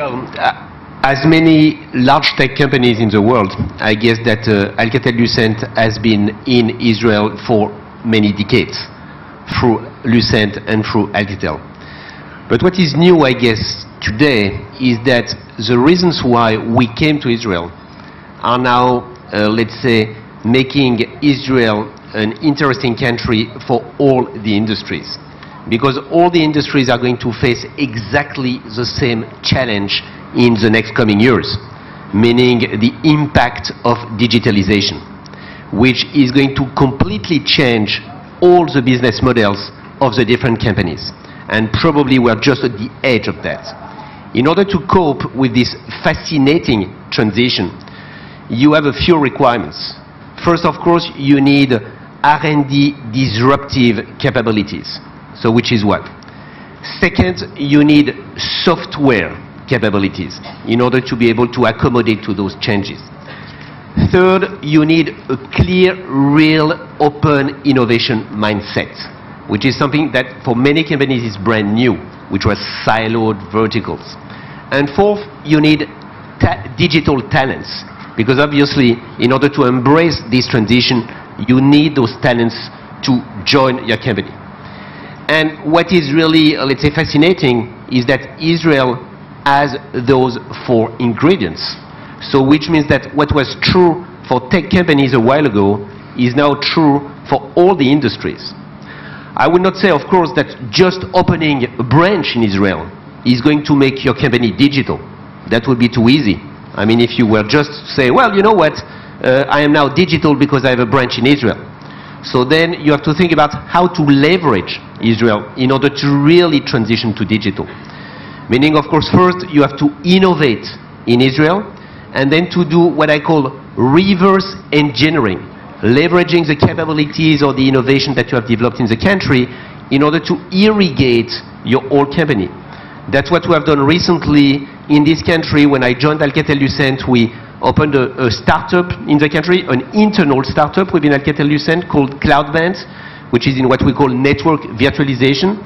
Well, as many large tech companies in the world, I guess that Alcatel-Lucent has been in Israel for many decades, through Lucent and through Alcatel. But what is new, I guess, today is that the reasons why we came to Israel are now, let's say, making Israel an interesting country for all the industries. Because all the industries are going to face exactly the same challenge in the next coming years, meaning the impact of digitalization, which is going to completely change all the business models of the different companies. And probably we're just at the edge of that. In order to cope with this fascinating transition, you have a few requirements. First, of course, you need R&D disruptive capabilities. So which is what? Second, you need software capabilities in order to be able to accommodate to those changes. Third, you need a clear, real, open innovation mindset, which is something that for many companies is brand new, which was siloed verticals. And fourth, you need digital talents, because obviously, in order to embrace this transition, you need those talents to join your company. And what is really, let's say, fascinating is that Israel has those four ingredients. So which means that what was true for tech companies a while ago is now true for all the industries. I would not say, of course, that just opening a branch in Israel is going to make your company digital. That would be too easy. I mean, if you were just to say, well, you know what, I am now digital because I have a branch in Israel. So then you have to think about how to leverage Israel in order to really transition to digital. Meaning, of course, first you have to innovate in Israel, and then to do what I call reverse engineering, leveraging the capabilities or the innovation that you have developed in the country in order to irrigate your whole company. That's what we have done recently in this country. When I joined Alcatel-Lucent, we opened a startup in the country, an internal startup within Alcatel-Lucent called Cloudband, which is in what we call network virtualization,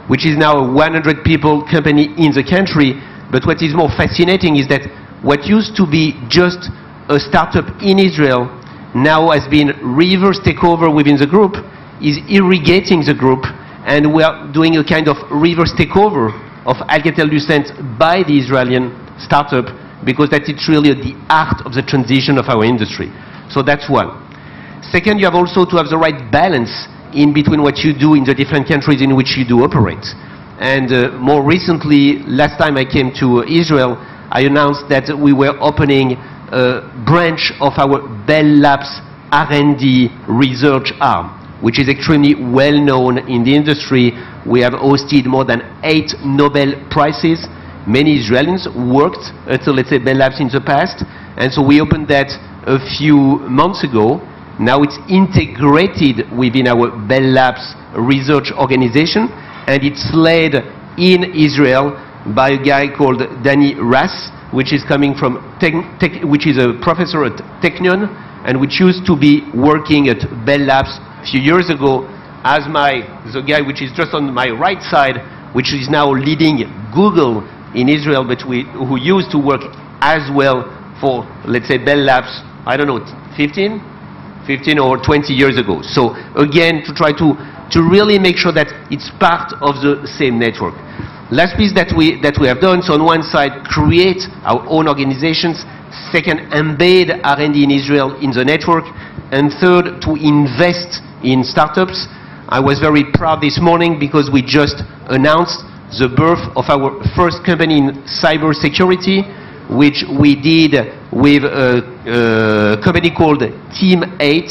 which is now a 100 people company in the country. But what is more fascinating is that what used to be just a startup in Israel now has been reverse takeover within the group, is irrigating the group, and we are doing a kind of reverse takeover of Alcatel-Lucent by the Israeli startup, because that is really at the heart of the transition of our industry. So that's one. Second, you have also to have the right balance in between what you do in the different countries in which you do operate. And more recently, last time I came to Israel, I announced that we were opening a branch of our Bell Labs R&D research arm, which is extremely well known in the industry. We have hosted more than 8 Nobel Prizes. Many Israelis worked at, let's say, Bell Labs in the past, and so we opened that a few months ago. Now it's integrated within our Bell Labs research organization, and it's led in Israel by a guy called Danny Ras, which is coming from which is a professor at Technion, and which used to be working at Bell Labs a few years ago as the guy which is just on my right side, which is now leading Google in Israel, but who used to work as well for, let's say, Bell Labs, I don't know, 15 or 20 years ago. So again, to try to really make sure that it's part of the same network. Last piece that we have done, so on one side, create our own organizations. Second, embed R&D in Israel in the network. And third, to invest in startups. I was very proud this morning because we just announced the birth of our first company in cybersecurity, which we did with a company called Team 8,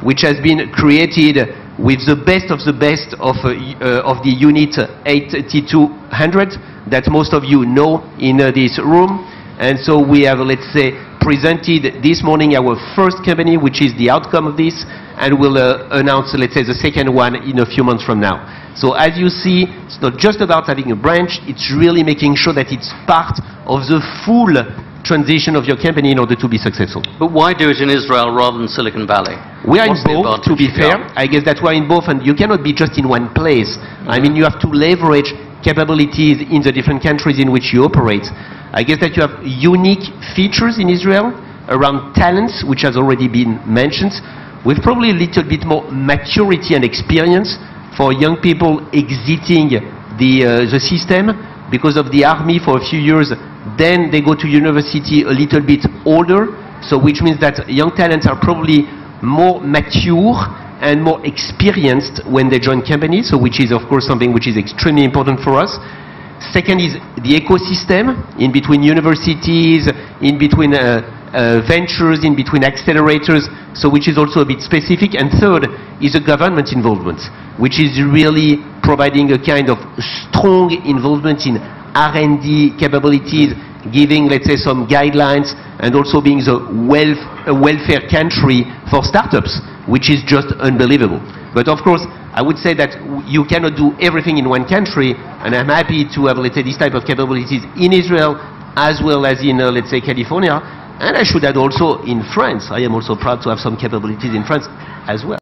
which has been created with the best of the unit 8200 that most of you know in this room. And so we have, let's say, presented this morning our first company, which is the outcome of this, and we'll announce, let's say, the second one in a few months from now. So as you see, it's not just about having a branch, it's really making sure that it's part of the full transition of your company in order to be successful. But why do it in Israel rather than Silicon Valley? We are in both, to be fair. I guess that's why in both, and you cannot be just in one place. I mean, you have to leverage capabilities in the different countries in which you operate. I guess that you have unique features in Israel around talents, which has already been mentioned, with probably a little bit more maturity and experience for young people exiting the system because of the army for a few years. Then they go to university a little bit older, so which means that young talents are probably more mature and more experienced when they join companies, so which is of course something which is extremely important for us. Second is the ecosystem in between universities, in between ventures, in between accelerators, so which is also a bit specific. And third is the government involvement, which is really providing a kind of strong involvement in R&D capabilities, giving, let's say, some guidelines, and also being the welfare country for startups, which is just unbelievable. But of course, I would say that you cannot do everything in one country, and I'm happy to have, let's say, this type of capabilities in Israel as well as in, let's say, California. And I should add also in France. I am also proud to have some capabilities in France as well.